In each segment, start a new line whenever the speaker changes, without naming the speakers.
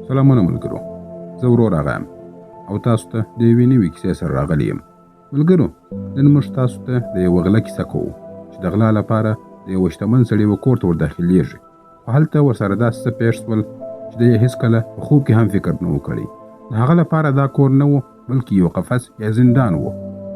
سلامونه ملګرو، زه ورور راغیم او تاسو ته د یوې نوې کیسې سره راغلی یم. ملګرو، نن موږ تاسو ته د یوه غله کیسه کوو چې د غلا لپاره د یوه شتمن سړي و کور ته ور داخلیږي، خو هلته ورسره داسې څه پیښ شول چې دی یې هېڅکله په خوب کې هم فکر نه و کړی. د هغه لپاره دا کور نه و، بلکې یو قفس یا زندان و.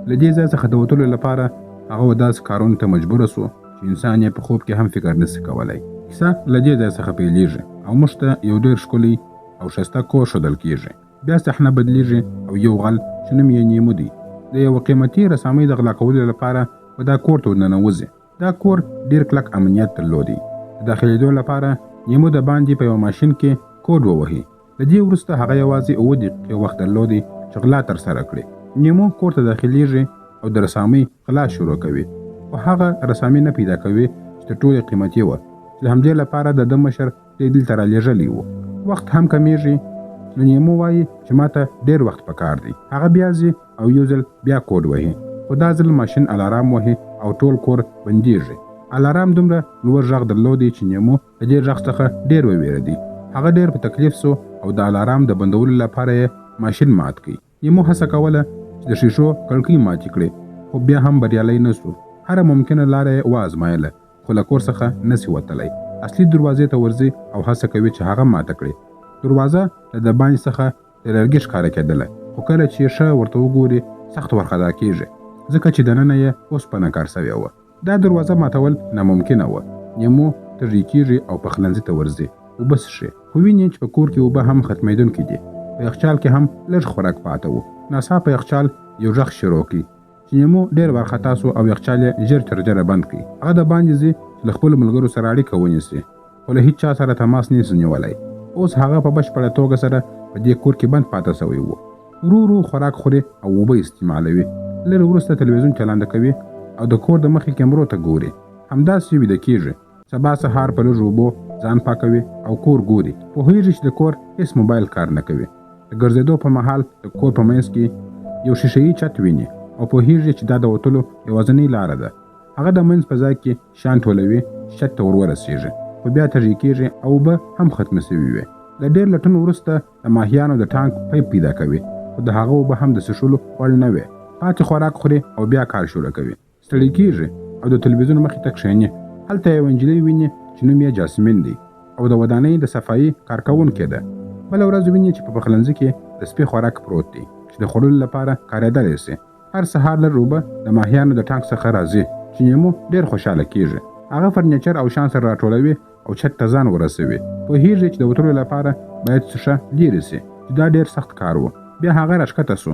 له دې ځای څخه د وتلو لپاره هغه داسې کارونو ته مجبوره سو چې انسان یې په خوب کې هم فکر نشي کولی. کیسه له دې ځای څخه پیلېږي او موږ ته یو ډېر ښکلی او ښایسته کور ښودل کېږي. بیا صحنه بدلیږي او یو غل چې نوم یې نیمو دی د یوه قیمتي رسامۍ د غلا کولو لپاره په دا کور ته ورننوځي. دا کور ډېر کلک امنیت درلودی. د داخلېدو لپاره نیمو د باندې په یو ماشین کې کوډ ووهي. له دې وروسته هغه یوازې 7 دقیقې وخت درلودی چې غلا ترسره کړي. نیمو کور ته داخلېږي او د رسامۍ غلا شروع کوي، خو هغه رسامي نه پیدا کوي چې تر ټولو قیمتي وه، چې د همدې لپاره د ده مشر دی دلته رالېږلی و. وخت هم کمیږي، نو نیمو وایي چې ماته ډېر وخت پکار دی. هغه بیا ځي او یو ځل بیا کوډ وهي، خو دا ځل ماشین الارام وهي او ټول کور بندېږي. الارام دومره لوړ غږ درلودی چې نیمو د دې غږ څخه ډېر وویرېدی. هغه ډېر په تکلیف سو او د الارام د بندولو لپاره یې ماشین مات کړي. نیمو هڅه کوله چې د شیشو کړکۍ ماتې کړي، خو بیا هم بریالی نه سو. هره ممکنه لاره یې وازمایله، خو له کور څخه نسي وتلی. اصلي دروازې ته ورځي او هڅه کوي چې هغه ماته کړي. دروازه له د باندې څخه د لرګي ښکاره کېدله، خو کله چې ښه ورته وګوري سخت وارخطا کېږي، ځکه چې دننه یې اوسپنه کار سوې وه. دا دروازه ماتول ناممکنه وه. نیمو تږی کېږي او پخلنځي ته ورځي اوبه څښي، خو ویني چې په کور کې اوبه هم ختمېدونکي دي. په یخچال کې هم لږ خوراک پاته و. ناڅاپه یخچال یو غږ شروع کړي چې نیمو ډېر وارخطا سو او یخچال یې ژر تر ژره بند کړي. هغه د باندې ځي چې له خپلو ملګرو سره اړیکه ونیسي، خو له هیڅ چا سره تماس نشي نیولی. اوس هغه په بشپړه توګه سره په دې کور کې بند پاته سوی و. ورو ورو خوراک خوري او اوبه استعمالوي. لږ وروسته تلویزیون چلنده کوي او د کور د مخې کیمرو ته ګوري. همداسې ویده کېږي. سبا سهار په لږ اوبو ځان پاکوي او کور ګوري. پوهېږي چې د کور هېڅ موبایل کار نه کوي. د ګرځېدو په مهال د کور په منځ کې یو شیشهیي چت ویني او پوهېږي چې دا د وتلو یوازینۍ لاره ده. هغه د منځ په ځای کې شیان ټولوي چې چت ته ورورسېږي، خو بیا تږی کېږي او اوبه هم ختمې سوي وي. له ډېر لټون وروسته د ماهیانو د ټانک پیپ پیدا کوي، خو د هغه اوبه هم د څښلو وړ نه وي. پاتې خوراک خوري او بیا کار شروع کوي. ستړی کېږي او د تلویزیون مخې ته کښېني. هلته یوه نجلۍ ویني چې نوم یې جاسمین دی او د ودانۍ د صفایي کارکوونکې ده. بله ورځ ویني چې په پخلنځي کې د سپي خوراک پروت دی چې د خوړلو لپاره کارېدلی سي. هر سهار لږ اوبه د ماهیانو د ټانک څخه راځي چې نیمو ډېر خوشحاله کېږي. هغه فرنیچر او شیان سره راټولوي او چت ته ځان ورسوي. پوهېږي چې د وتلو لپاره باید څه لرې سي، چې دا ډېر سخت کار و. بیا هغه راښکته سو.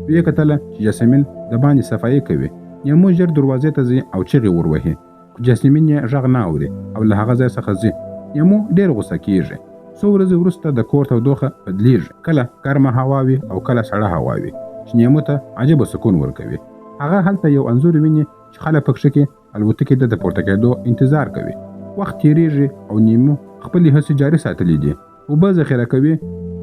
ویې کتله چې جاسمین د باندې صفایي کوي. نیمو ژر دروازې ته ځي او چغې وروهي، خو جاسمین یې غږ نه اوري او له هغه ځای څخه ځي. نیمو ډېر غوسه کېږي. څو ورځې وروسته د کور تودوخه بدلیږي، کله ګرمه هوا وي او کله سړه هوا وي، چې نیمو ته عجیبه سکون ورکوي. هغه هلته یو انځور ویني چې خلک پکښې کې الوتکې د پورته کېدو انتظار کوي. وخت تېرېږي او نیمو خپلې هڅې جاري ساتلې دي. اوبه ذخیره کوي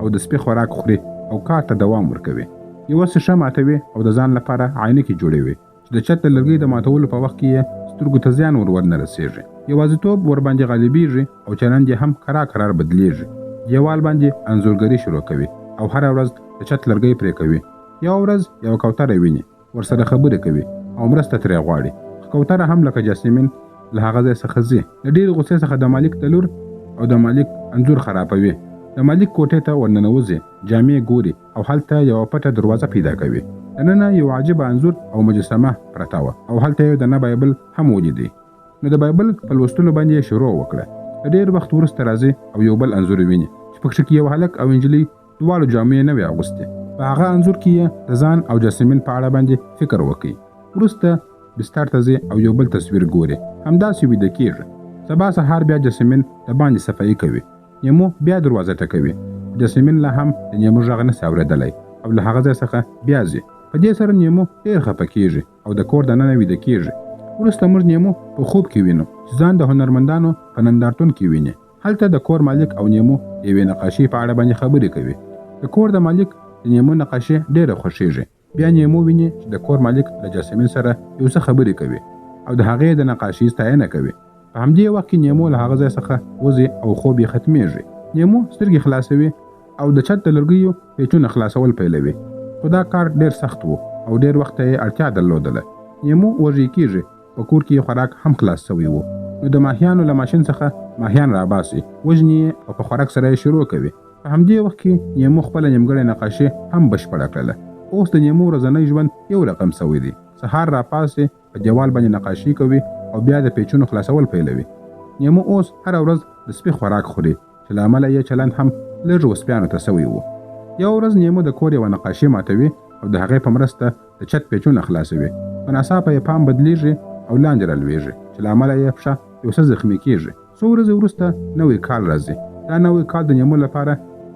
او د سپي خوراک خوري او کار ته دوام ورکوي. یوه ښیښه ماتوي او د ځان لپاره عینکې جوړوي چې د چت د لرګۍ د ماتولو په وخت کې یې سترګو ته زیان ورنه رسېږي. یوازیتوب ورباندې غالبېږي او چلند یې هم کرار بدلیږي. دیوال باندې انځورګري شروع کوي او هره ورځ د چت لرګۍ پرې کوي. یوه ورځ یوه کوتره ویني، ورسره خبرې کوي او مرسته ترې غواړي. کوتره هم لکه جاسمین له هغه ځای څخه ځي. د ډېرې غوسې څخه د مالک د لور او د مالک انځور خرابوي. د مالک کوټې ته ورننوځي، جامې ګوري او هلته یوه پټه دروازه پیدا کوي. دننه یو عجیبه انځور او مجسمه پرته وه او هلته یې د نه بایبل هم ولیدی. نو د بایبل په لوستلو باندې یې شروع وکړه. د ډېر وخت وروسته راځي او یو بل انځور ویني چې پکښې کې یو هلک او نجلۍ دواړو جامې نه وې اغوستې. په هغه انځور کې یې د ځان او جاسمین په اړه باندې فکر وکړي. وروسته بستر ته ځي او یو بل تصویر ګوري. همداسې ویده کېږي. سبا سهار بیا جاسمین د باندې صفایي کوي. نیمو بیا دروازه ټکوي. جاسمین لا هم د نیمو غږ نسي اورېدلی او له هغه ځای څخه بیا ځي. په دې سره نیمو ډېر خفه کېږي او د کور دننه ویده کېږي. وروسته موږ نیمو په خوب کې وینو چې ځان د هنرمندانو په نندارتون کې ویني. هلته د کور مالک او نیمو د یوې نقاشۍ په اړه باندې خبرې کوي. د کور د مالک د نیمو نقاشي ډېره خوښېږي. بیا نیمو ویني چې د کور مالک له جاسمین سره یو څه خبرې کوي او د هغې د نقاشۍ ستاینه کوي. په همدې وخت کې نیمو له هغه ځای څخه وځي او خوب یې ختمېږي. نیمو سترګې خلاصوي او د چت د لرګیو پیچونه خلاصول پیلوي. خو دا کار ډیر سخت وو او ډیر وخت یې اړتیا درلودله. نیمو وږی کیږي، په کور کې خوراک هم خلاص شوی وو. نو د ماهیانو له ماشین څخه ماهیان راباسي، وژني او په خوراک سره یې شروع کوي. په همدې وخت کې نیمو خپله نیمګړې نقاشي هم بشپړه کړله. اوس د نیمو ورځنی ژوند یو رقم سوی دی. سهار راپاسې په دیوال باندې نقاشي کوي او بیا د پیچونو خلاصول پیلوي. نیمو اوس هره ورځ د سپي خوراک خوري چې له امله یې چلند هم لږ وسپیانو ته سوی وو. یو ورځ نیمو د کور یوه نقاشي ماتوي او د هغې په مرسته د چت پیچونه خلاصوي. په ناڅاپه یې پام بدلیږي او لاندې رالویږي چې له امله یې پښه یو څه زخمي کیږي. څو ورځې وروسته نوی کال راځي. دا نوی کال د نیمو لپاره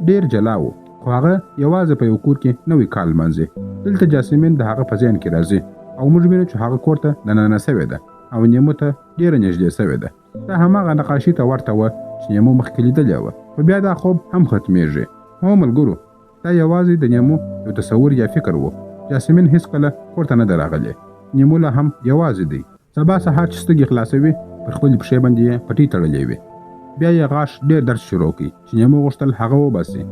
ډیر جلا و، خو هغه یوازې په یو کور کې نوی کال لمانځي. دلته جاسمین د هغه په ذهن کې راځي او موږ وینو چې هغه کور ته دننه سوې ده او نیمو ته ډیره نږدې سوې ده. دا هماغه نقاشي ته ورته وه چې نیمو مخکې لیدلې وه، خو بیا دا خوب هم ختمیږي. هو ملګرو، دا یوازې د نیمو یو تصور یا فکر و. جاسمین هیڅکله کور ته نه ده راغلی. نیمو لا هم یوازې دی. سبا سهار چې سترګې خلاصوي پر خپلې پښې باندې یې پټۍ تړلې وي. بیا یې غاښ ډېر درد شروع کړي چې نیمو غوښتل هغه وباسي.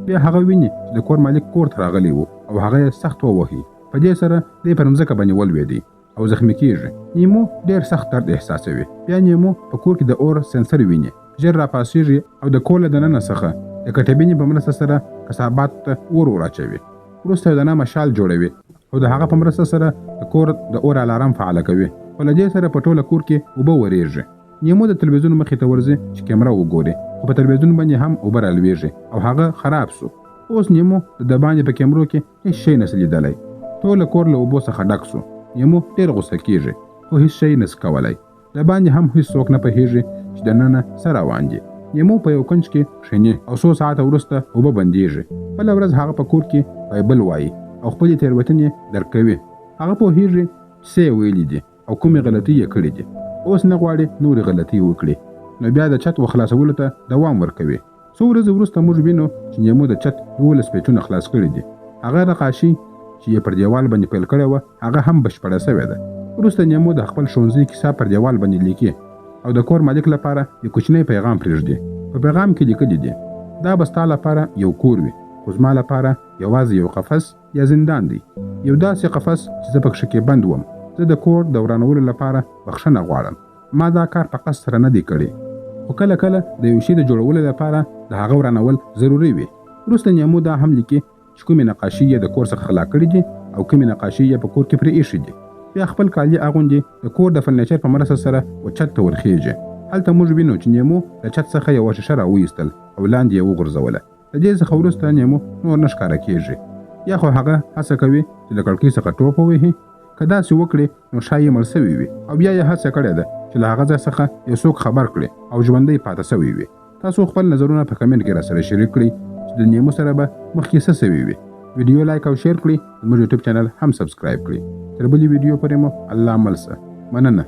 بیا هغه ویني چې د کور مالک کور ته راغلی و او هغه یې سخت ووهي. په دې سره دی پر مځکه باندې ولوېدی او زخمي کیږي. نیمو ډېر سخت درد احساسوي. بیا نیمو په کور کې د اور سنسر ویني. ژر راپاڅېږي او د کور له دننه څخه د کټبینې په مرسته سره کثافاتو ته اور اچوي. وروسته یې د نه مشال جوړوي او د هغه په مرسته سره د کور د اور الارم فعاله کوي. په له دې سره په ټوله کور کې اوبه ورېږي. نیمو د تلویزیون مخې ته ورځي چې کیمره وګوري، خو په تلویزیون باندې هم اوبه رالویږي او هغه خراب سو. اوس نیمو د باندې په کیمرو کې هیڅ شی نسي لیدلی. ټوله کور له اوبو څخه ډک سو. نیمو ډېر غوسه کیږي خو هیڅ شی نسي کولی. د باندې هم هیڅوک نه پوهېږي چې دننه څه روان دي. نیمو په یو کنج کې کښېني او څو ساعته وروسته اوبه بندېږي. بله ورځ هغه په کور کې بایبل وایي او خپلې تېروتنې درک کوي. هغه پوهېږي چې څه یې ویلي دي او کومې غلطۍ یې کړې دي. اوس نه غواړي نورې غلطۍ وکړي، نو بیا د چت وخلاصولو ته دوام ورکوي. څو ورځې وروسته موږ وینو چې نیمو د چت 12 پیچونه خلاص کړي دي. هغه نقاشي چې یې پر دیوال باندې پیل کړې وه هغه هم بشپړه سوې ده. وروسته نیمو د خپل ښوونځي کیسه پر دیوال باندې لیکي او د کور مالک لپاره یو کوچنی پیغام پرېږدي. په پیغام کې لیکلي دي: دا به ستا لپاره یو کور وي، خو زما لپاره یوازې یو قفس یا زندان دی. یو داسې قفس چې زه پکښې کې بند وم. زه د کور د ورانولو لپاره بخښنه غواړم. ما دا کار په قصد سره نه دی کړی، خو کله کله د یو شي د جوړولو لپاره د هغه ورانول ضروري وي. وروسته نیمو دا هم لیکي چې کومې نقاشي یې د کور څخه خلا کړي دي او کومې نقاشي یې په کور کې پرې ایښي دي. بیا خپل کالي اغوندي، د کور د فرنیچر په مرسته سره و چت ته ورخیږي. هلته موږ وینو چې نیمو د چت څخه یوه شیشه راویستل او لاندې یې وغورځوله. د دې څخه وروسته نیمو نور نه ښکاره کیږي. یا خو هغه هڅه کوي چې له کړکۍ څخه ټوپ ووهي. که داسې وکړي نو ښایي مړ سوی وي او بیا یې هڅه کړې ده چې له هغه ځای څخه یو څوک خبر کړي او ژوندی پاتې سوی وي. تاسو خپل نظرونه په کمنټ کې راسره شریک کړئ چې د نیمو سره به مخکې څه سوي وي. ویډیو لایک او شیر کړئ. زموږ یوټیوب چینل هم سبسکرایب کړئ. تر بلې ویډیو پورې مو الله مل شه. مننه.